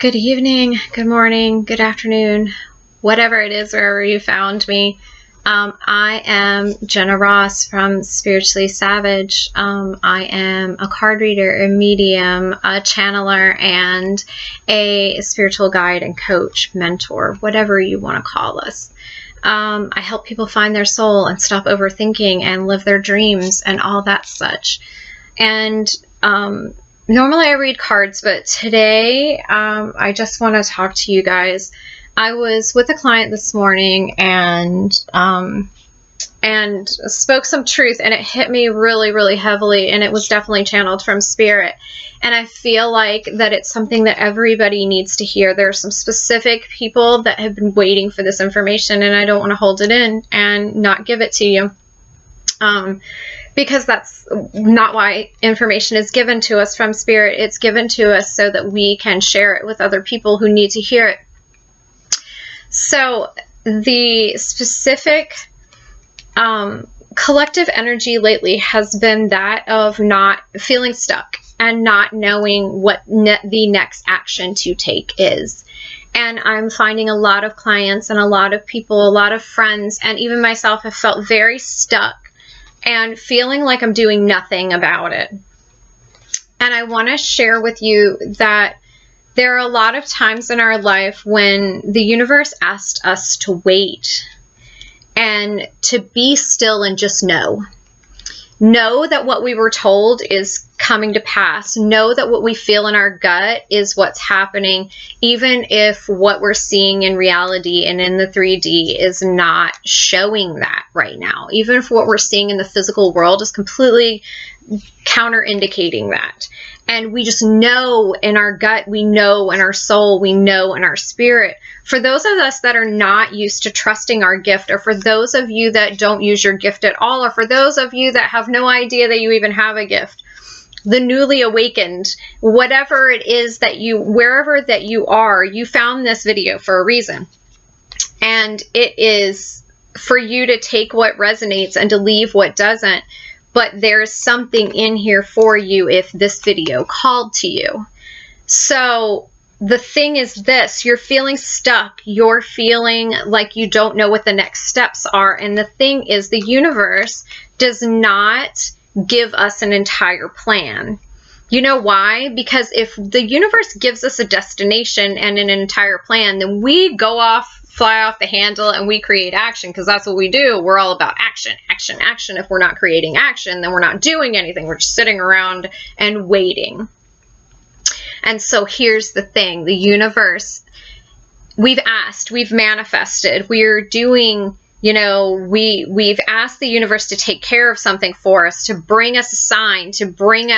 Good evening, good morning, good afternoon, whatever it is, wherever you found me. I am Jenna Ross from Spiritually Savage. I am a card reader, a medium, a channeler, and a spiritual guide and coach, mentor, whatever you want to call us. I help people find their soul and stop overthinking and live their dreams and all that such. And normally I read cards, but today I just want to talk to you guys. I was with a client this morning and spoke some truth, and it hit me really, really heavily, and it was definitely channeled from spirit. And I feel like that it's something that everybody needs to hear. There are some specific people that have been waiting for this information, and I don't want to hold it in and not give it to you. Because that's not why information is given to us from spirit. It's given to us so that we can share it with other people who need to hear it. So the specific collective energy lately has been that of not feeling stuck and not knowing what the next action to take is. And I'm finding a lot of clients and a lot of people, a lot of friends, and even myself have felt very stuck and feeling like I'm doing nothing about it. And I want to share with you that there are a lot of times in our life when the universe asked us to wait and to be still and just know. Know that what we were told is coming to pass. Know that what we feel in our gut is what's happening, even if what we're seeing in reality and in the 3D is not showing that right now. Even if what we're seeing in the physical world is completely counter-indicating that. And we just know in our gut, we know in our soul, we know in our spirit. For those of us that are not used to trusting our gift, or for those of you that don't use your gift at all, or for those of you that have no idea that you even have a gift, the newly awakened, whatever it is that you, wherever that you are, you found this video for a reason. And it is for you to take what resonates and to leave what doesn't. But there's something in here for you if this video called to you. So the thing is this, you're feeling stuck. You're feeling like you don't know what the next steps are. And the thing is, the universe does not give us an entire plan. You know why? Because if the universe gives us a destination and an entire plan, then we go off, fly off the handle, and we create action, because that's what we do. We're all about action, action, action. If we're not creating action, then we're not doing anything. We're just sitting around and waiting. And so here's the thing. The universe, we've asked, we've manifested, we're doing, you know, we've asked the universe to take care of something for us, to bring us a sign, to bring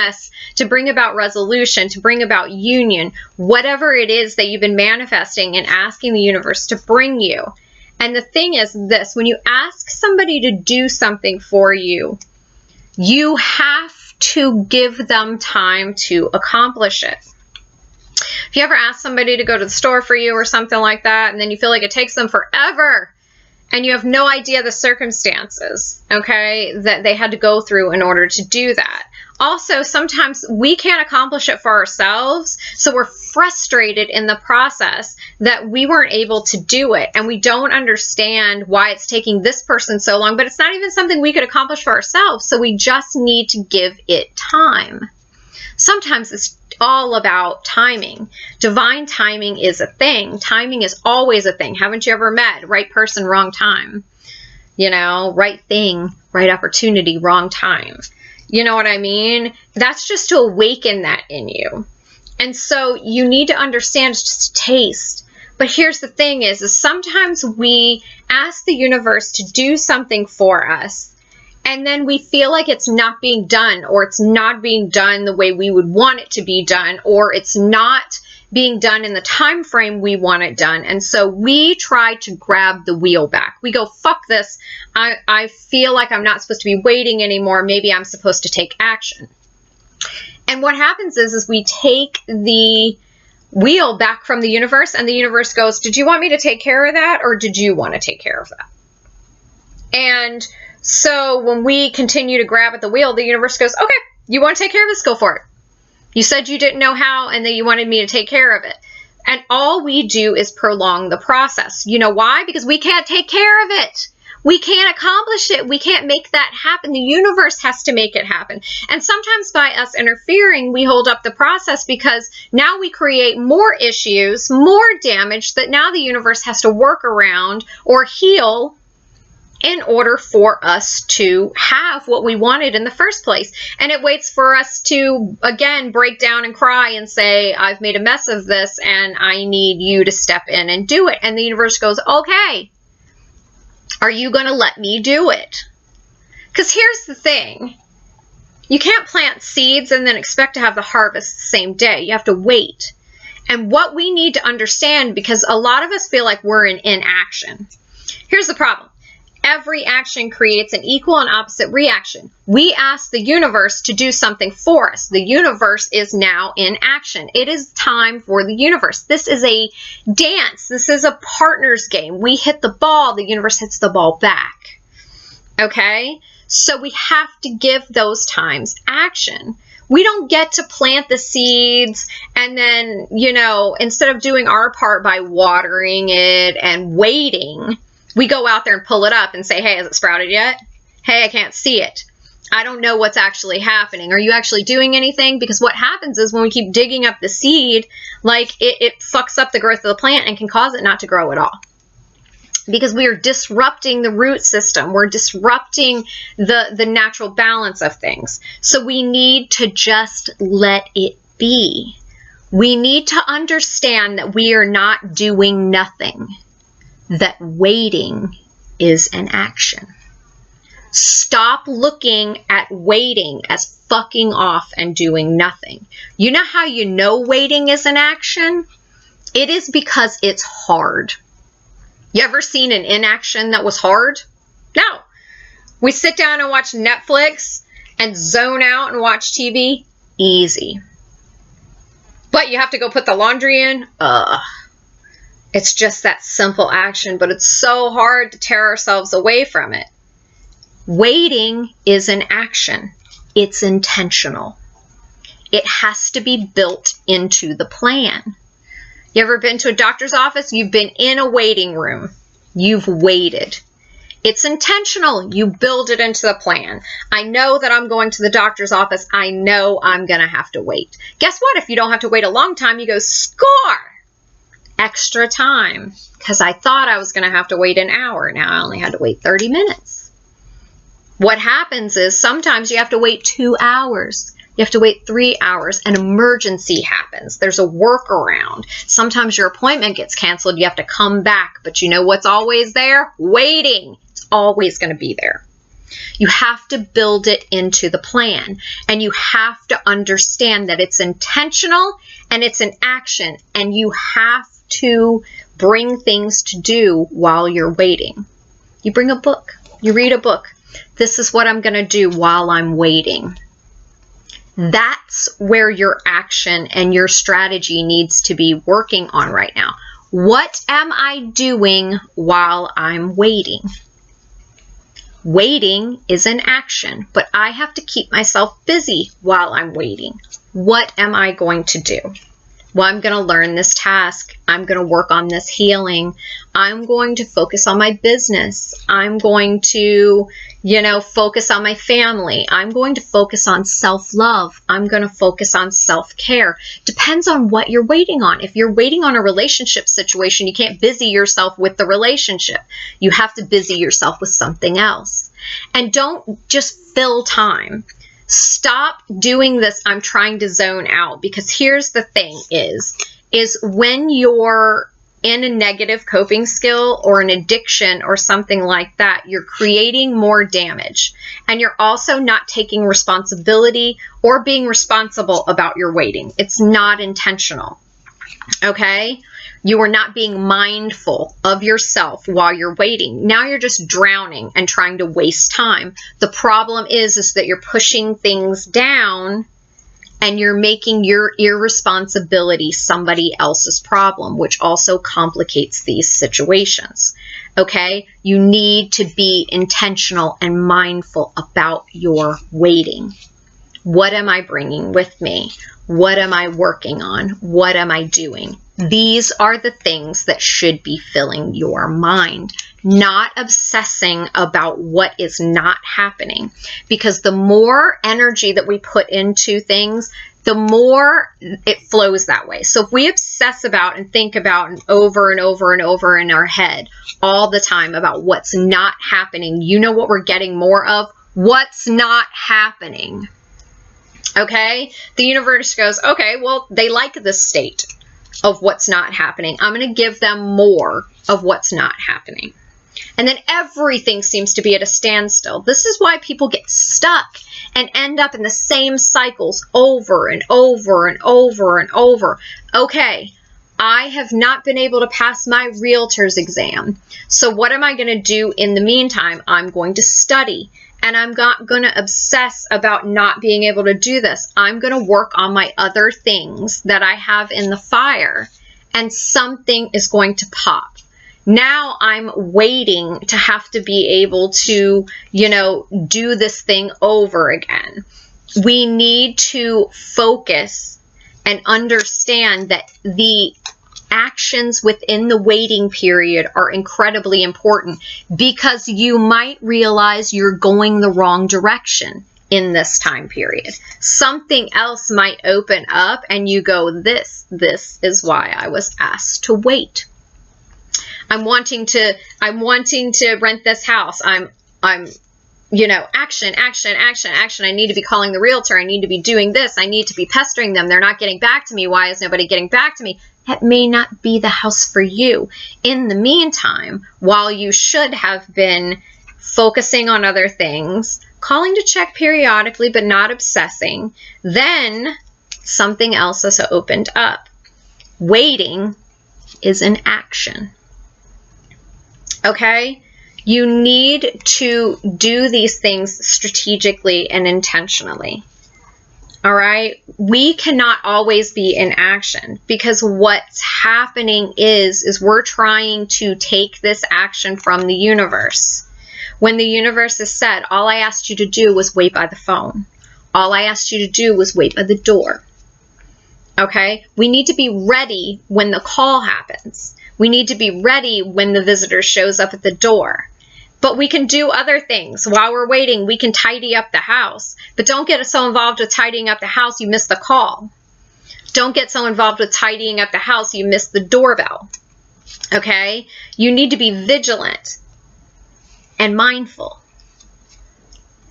about resolution, to bring about union, whatever it is that you've been manifesting and asking the universe to bring you. And the thing is this, when you ask somebody to do something for you, you have to give them time to accomplish it. If you ever ask somebody to go to the store for you or something like that, and then you feel like it takes them forever, and you have no idea the circumstances, okay, that they had to go through in order to do that. Also, sometimes we can't accomplish it for ourselves, so we're frustrated in the process that we weren't able to do it, and we don't understand why it's taking this person so long, but it's not even something we could accomplish for ourselves, so we just need to give it time. Sometimes it's all about timing. Divine timing is a thing. Timing is always a thing. Haven't you ever met right person, wrong time? You know, right thing, right opportunity, wrong time. You know what I mean? That's just to awaken that in you. And so you need to understand, it's just a taste. But here's the thing is sometimes we ask the universe to do something for us, and then we feel like it's not being done, or it's not being done the way we would want it to be done, or it's not being done in the time frame we want it done. And so we try to grab the wheel back. We go, fuck this. I feel like I'm not supposed to be waiting anymore. Maybe I'm supposed to take action. And what happens is we take the wheel back from the universe, and the universe goes, did you want me to take care of that, or did you want to take care of that? And so when we continue to grab at the wheel, the universe goes, okay, you want to take care of this? Go for it. You said you didn't know how, and that you wanted me to take care of it. And all we do is prolong the process. You know why? Because we can't take care of it. We can't accomplish it. We can't make that happen. The universe has to make it happen. And sometimes by us interfering, we hold up the process because now we create more issues, more damage that now the universe has to work around or heal in order for us to have what we wanted in the first place. And it waits for us to, again, break down and cry and say, I've made a mess of this and I need you to step in and do it. And the universe goes, okay, are you going to let me do it? Because here's the thing. You can't plant seeds and then expect to have the harvest the same day. You have to wait. And what we need to understand, because a lot of us feel like we're in inaction. Here's the problem. Every action creates an equal and opposite reaction. We ask the universe to do something for us. The universe is now in action. It is time for the universe. This is a dance. This is a partner's game. We hit the ball, the universe hits the ball back. Okay? So we have to give those times action. We don't get to plant the seeds and then, instead of doing our part by watering it and waiting, we go out there and pull it up and say, hey, has it sprouted yet? Hey, I can't see it. I don't know what's actually happening. Are you actually doing anything? Because what happens is when we keep digging up the seed, it fucks up the growth of the plant and can cause it not to grow at all. Because we are disrupting the root system. We're disrupting the natural balance of things. So we need to just let it be. We need to understand that we are not doing nothing. That waiting is an action. Stop looking at waiting as fucking off and doing nothing. You know how you know waiting is an action? It is because it's hard. You ever seen an inaction that was hard? No. We sit down and watch Netflix and zone out and watch TV. Easy. But you have to go put the laundry in? It's just that simple action, but it's so hard to tear ourselves away from it. Waiting is an action. It's intentional. It has to be built into the plan. You ever been to a doctor's office? You've been in a waiting room. You've waited. It's intentional. You build it into the plan. I know that I'm going to the doctor's office. I know I'm going to have to wait. Guess what? If you don't have to wait a long time, you go, score! Extra time, because I thought I was going to have to wait an hour. Now I only had to wait 30 minutes. What happens is sometimes you have to wait 2 hours. You have to wait 3 hours. An emergency happens. There's a workaround. Sometimes your appointment gets canceled. You have to come back. But you know what's always there? Waiting. It's always going to be there. You have to build it into the plan. And you have to understand that it's intentional and it's an action. And you have to bring things to do while you're waiting. You bring a book. You read a book. This is what I'm going to do while I'm waiting. That's where your action and your strategy needs to be working on right now. What am I doing while I'm waiting? Waiting is an action, but I have to keep myself busy while I'm waiting. What am I going to do? Well, I'm going to learn this task. I'm going to work on this healing. I'm going to focus on my business. I'm going to, focus on my family. I'm going to focus on self-love. I'm going to focus on self-care. Depends on what you're waiting on. If you're waiting on a relationship situation, you can't busy yourself with the relationship. You have to busy yourself with something else. And don't just fill time. Stop doing this, I'm trying to zone out, because here's the thing is when you're in a negative coping skill or an addiction or something like that, you're creating more damage. And you're also not taking responsibility or being responsible about your waiting. It's not intentional. Okay? You are not being mindful of yourself while you're waiting. Now you're just drowning and trying to waste time. The problem is that you're pushing things down and you're making your irresponsibility somebody else's problem, which also complicates these situations. Okay? You need to be intentional and mindful about your waiting. What am I bringing with me? What am I working on? What am I doing? These are the things that should be filling your mind, not obsessing about what is not happening. Because the more energy that we put into things, the more it flows that way. So if we obsess about and think about and over and over and over in our head all the time about what's not happening, you know what we're getting more of? What's not happening. Okay? The universe goes, okay, well, they like this state of what's not happening. I'm going to give them more of what's not happening. And then everything seems to be at a standstill. This is why people get stuck and end up in the same cycles over and over and over and over. Okay, I have not been able to pass my realtor's exam. So what am I going to do in the meantime? I'm going to study. And I'm not going to obsess about not being able to do this. I'm going to work on my other things that I have in the fire, and something is going to pop. Now I'm waiting to have to be able to, do this thing over again. We need to focus and understand that the actions within the waiting period are incredibly important, because you might realize you're going the wrong direction in this time period. Something else might open up and you go, this is why I was asked to wait. I'm wanting to rent this house. I'm action. I need to be calling the realtor. I need to be doing this. I need to be pestering them. They're not getting back to me. Why is nobody getting back to me? That may not be the house for you. In the meantime, while you should have been focusing on other things, calling to check periodically but not obsessing, then something else has opened up. Waiting is an action. Okay? You need to do these things strategically and intentionally. All right? We cannot always be in action, because what's happening is we're trying to take this action from the universe. When the universe has said, all I asked you to do was wait by the phone. All I asked you to do was wait by the door. Okay? We need to be ready when the call happens. We need to be ready when the visitor shows up at the door. But we can do other things. While we're waiting, we can tidy up the house. But don't get so involved with tidying up the house, you miss the call. Don't get so involved with tidying up the house, you miss the doorbell. Okay? You need to be vigilant and mindful.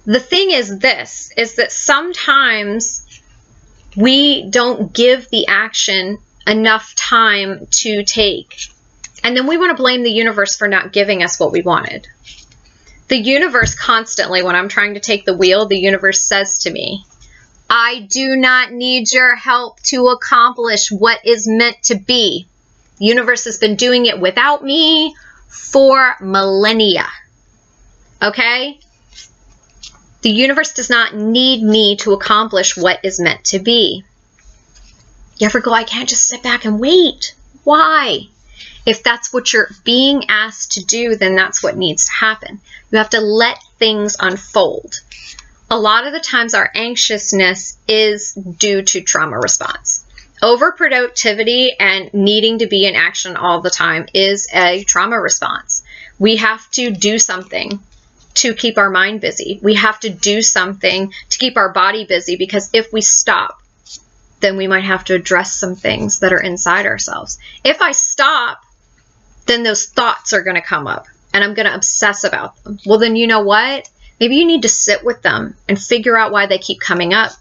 The thing is that sometimes we don't give the action enough time to take. And then we want to blame the universe for not giving us what we wanted. The universe constantly, when I'm trying to take the wheel, the universe says to me, I do not need your help to accomplish what is meant to be. The universe has been doing it without me for millennia. Okay? The universe does not need me to accomplish what is meant to be. You ever go, I can't just sit back and wait. Why? If that's what you're being asked to do, then that's what needs to happen. You have to let things unfold. A lot of the times our anxiousness is due to trauma response. Overproductivity and needing to be in action all the time is a trauma response. We have to do something to keep our mind busy. We have to do something to keep our body busy, because if we stop, then we might have to address some things that are inside ourselves. If I stop, then those thoughts are going to come up and I'm going to obsess about them. Well, then you know what? Maybe you need to sit with them and figure out why they keep coming up.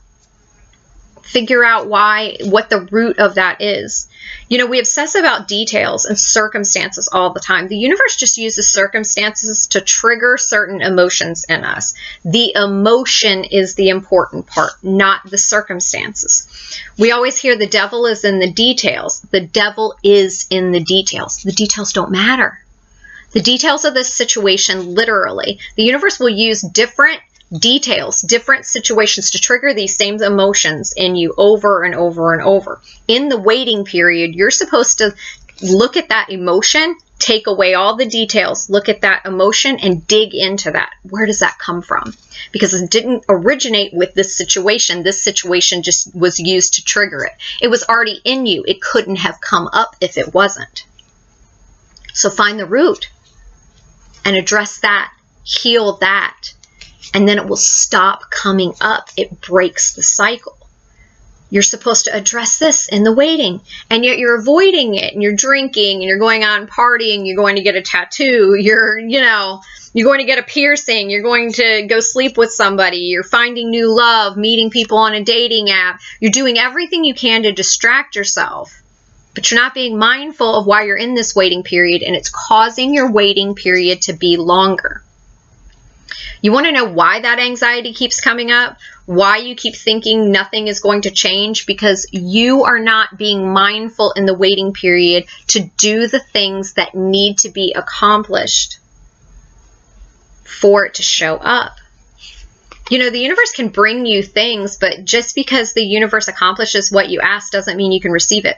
Figure out what the root of that is. We obsess about details and circumstances all the time. The universe just uses circumstances to trigger certain emotions in us. The emotion is the important part, not the circumstances. We always hear the devil is in the details. The devil is in the details. The details don't matter. The details of this situation, literally, the universe will use different details, different situations to trigger these same emotions in you over and over and over. In the waiting period, you're supposed to look at that emotion, take away all the details, look at that emotion and dig into that. Where does that come from? Because it didn't originate with this situation. This situation just was used to trigger it. It was already in you. It couldn't have come up if it wasn't. So find the root and address that, heal that, and then it will stop coming up. It breaks the cycle. You're supposed to address this in the waiting, and yet you're avoiding it, and you're drinking, and you're going out and partying, you're going to get a tattoo, you're going to get a piercing, you're going to go sleep with somebody, you're finding new love, meeting people on a dating app, you're doing everything you can to distract yourself, but you're not being mindful of why you're in this waiting period, and it's causing your waiting period to be longer. You want to know why that anxiety keeps coming up? Why you keep thinking nothing is going to change? Because you are not being mindful in the waiting period to do the things that need to be accomplished for it to show up. You know, the universe can bring you things, but just because the universe accomplishes what you ask doesn't mean you can receive it.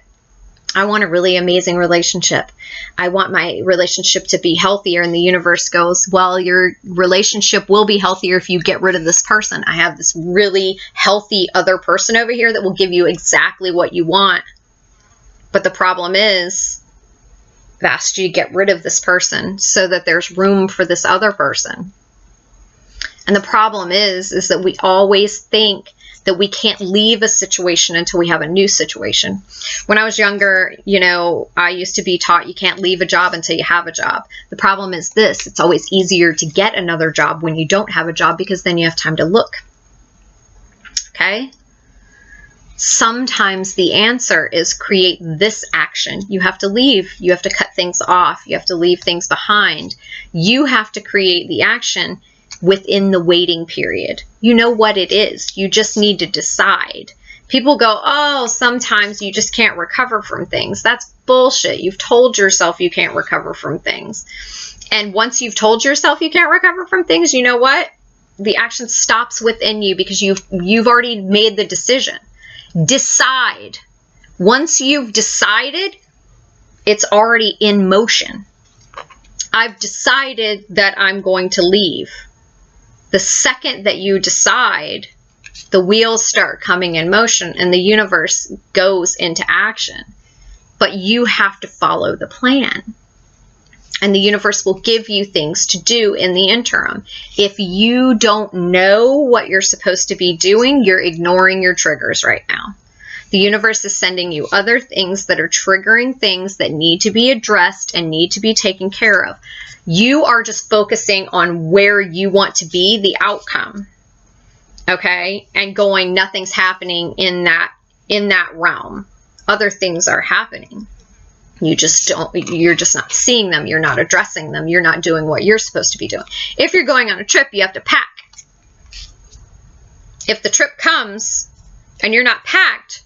I want a really amazing relationship. I want my relationship to be healthier. And the universe goes, well, your relationship will be healthier if you get rid of this person. I have this really healthy other person over here that will give you exactly what you want. But the problem is, I've asked you to get rid of this person so that there's room for this other person. And the problem is that we always think that we can't leave a situation until we have a new situation. When I was younger, you know, I used to be taught you can't leave a job until you have a job. The problem is this: it's always easier to get another job when you don't have a job, because then you have time to look. Okay? Sometimes the answer is create this action. You have to leave. You have to cut things off. You have to leave things behind. You have to create the action within the waiting period. You know what it is. You just need to decide. People go, oh, sometimes you just can't recover from things. That's bullshit. You've told yourself you can't recover from things. And once you've told yourself you can't recover from things, you know what? The action stops within you because you've already made the decision. Decide. Once you've decided, it's already in motion. I've decided that I'm going to leave. The second that you decide, the wheels start coming in motion and the universe goes into action. But you have to follow the plan. And the universe will give you things to do in the interim. If you don't know what you're supposed to be doing, you're ignoring your triggers right now. The universe is sending you other things that are triggering things that need to be addressed and need to be taken care of. You are just focusing on where you want to be, the outcome, okay? And going, nothing's happening in that realm. Other things are happening. You're just not seeing them. You're not addressing them. You're not doing what you're supposed to be doing. If you're going on a trip, you have to pack. If the trip comes and you're not packed,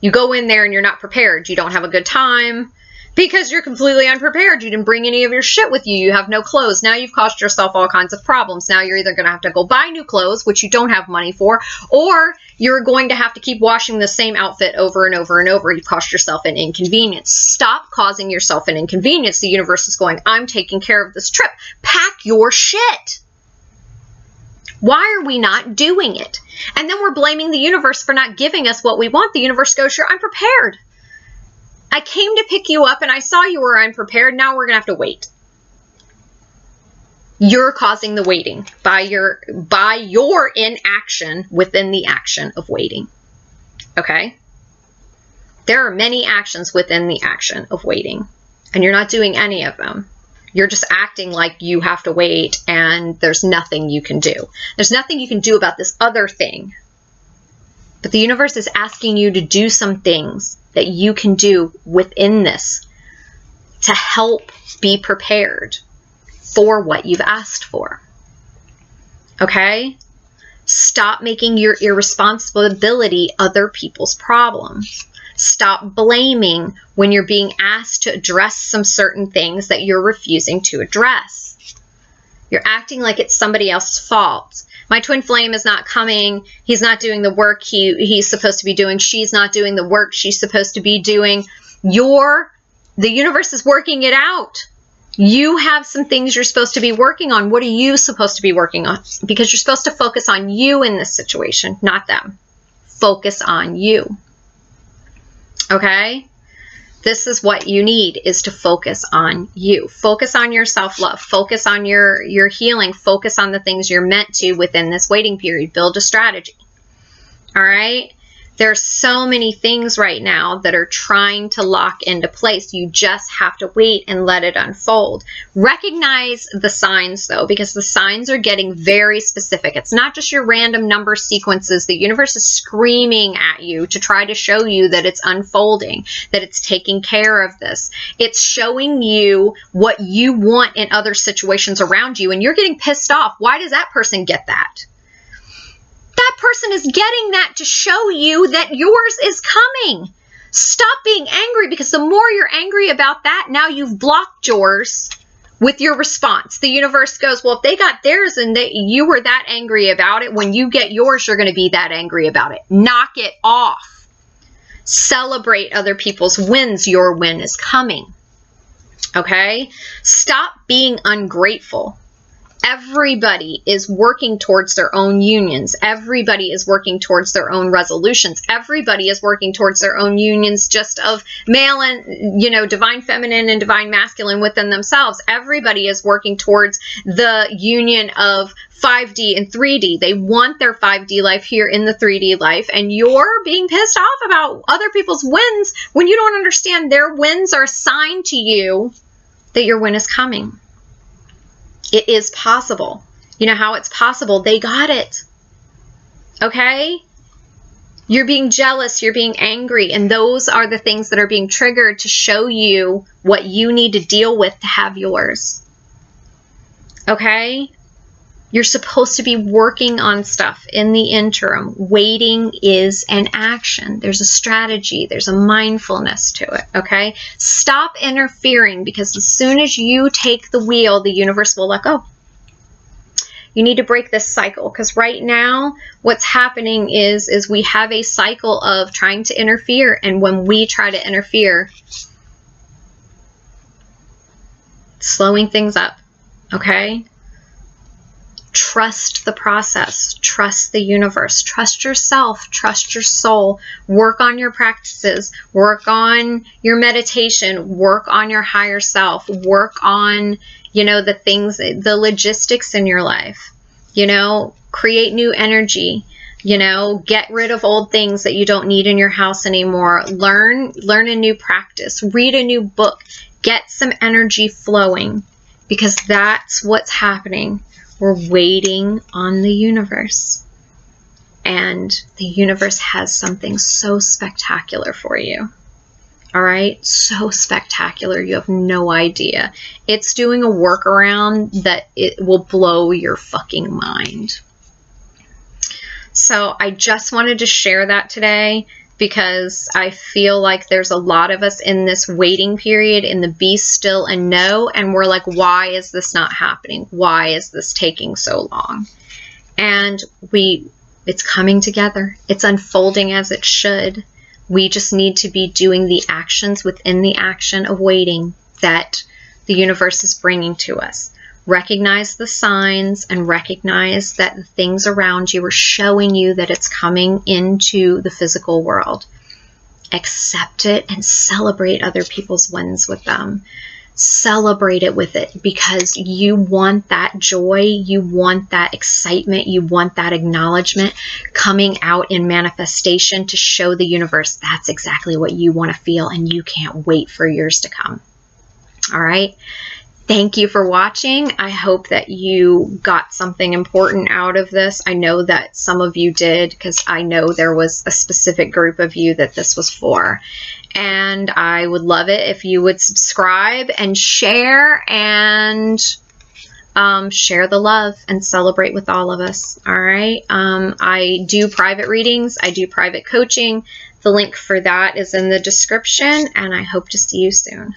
you go in there and you're not prepared. You don't have a good time because you're completely unprepared. You didn't bring any of your shit with you. You have no clothes. Now you've caused yourself all kinds of problems. Now you're either going to have to go buy new clothes, which you don't have money for, or you're going to have to keep washing the same outfit over and over and over. You've caused yourself an inconvenience. Stop causing yourself an inconvenience. The universe is going, I'm taking care of this trip. Pack your shit. Why are we not doing it? And then we're blaming the universe for not giving us what we want. The universe goes, sure, I'm prepared. I came to pick you up and I saw you were unprepared. Now we're going to have to wait. You're causing the waiting by your inaction within the action of waiting. Okay? There are many actions within the action of waiting, and you're not doing any of them. You're just acting like you have to wait and there's nothing you can do. There's nothing you can do about this other thing. But the universe is asking you to do some things that you can do within this to help be prepared for what you've asked for. Okay? Stop making your irresponsibility other people's problems. Stop blaming when you're being asked to address some certain things that you're refusing to address. You're acting like it's somebody else's fault. My twin flame is not coming. He's not doing the work he's supposed to be doing. She's not doing the work she's supposed to be doing. The universe is working it out. You have some things you're supposed to be working on. What are you supposed to be working on? Because you're supposed to focus on you in this situation, not them. Focus on you. Okay? This is what you need, is to focus on you. Focus on your self-love. Focus on your healing. Focus on the things you're meant to within this waiting period. Build a strategy. All right? There's so many things right now that are trying to lock into place. You just have to wait and let it unfold. Recognize the signs, though, because the signs are getting very specific. It's not just your random number sequences. The universe is screaming at you to try to show you that it's unfolding, that it's taking care of this. It's showing you what you want in other situations around you, and you're getting pissed off. Why does that person get that? That person is getting that to show you that yours is coming. Stop being angry, because the more you're angry about that, now you've blocked yours with your response. The universe goes, well, if they got theirs and you were that angry about it, when you get yours, you're going to be that angry about it. Knock it off. Celebrate other people's wins. Your win is coming. Okay? Stop being ungrateful. Everybody is working towards their own unions. Everybody is working towards their own resolutions. Everybody is working towards their own unions, just of male and, divine feminine and divine masculine within themselves. Everybody is working towards the union of 5D and 3D. They want their 5D life here in the 3D life, and you're being pissed off about other people's wins when you don't understand their wins are a sign to you that your win is coming. It is possible. You know how it's possible? They got it. Okay? You're being jealous. You're being angry. And those are the things that are being triggered to show you what you need to deal with to have yours. Okay? You're supposed to be working on stuff in the interim. Waiting is an action. There's a strategy. There's a mindfulness to it, okay? Stop interfering, because as soon as you take the wheel, the universe will let go. You need to break this cycle, because right now what's happening is we have a cycle of trying to interfere, and when we try to interfere, slowing things up, okay? Trust the process. Trust the universe. Trust yourself. Trust your soul. Work on your practices. Work on your meditation. Work on your higher self. Work on, the things, the logistics in your life. Create new energy. Get rid of old things that you don't need in your house anymore. Learn a new practice. Read a new book. Get some energy flowing, because that's what's happening. We're waiting on the universe, and the universe has something so spectacular for you. All right? So spectacular. You have no idea. It's doing a workaround that it will blow your fucking mind. So I just wanted to share that today, because I feel like there's a lot of us in this waiting period, in the be still and know, and we're like, why is this not happening? Why is this taking so long? And it's coming together. It's unfolding as it should. We just need to be doing the actions within the action of waiting that the universe is bringing to us. Recognize the signs, and recognize that the things around you are showing you that it's coming into the physical world. Accept it and celebrate other people's wins with them. Celebrate it with it, because you want that joy, you want that excitement, you want that acknowledgement coming out in manifestation to show the universe that's exactly what you want to feel, and you can't wait for yours to come. All right? Thank you for watching. I hope that you got something important out of this. I know that some of you did, because I know there was a specific group of you that this was for. And I would love it if you would subscribe and share, and share the love and celebrate with all of us. All right. I do private readings. I do private coaching. The link for that is in the description, and I hope to see you soon.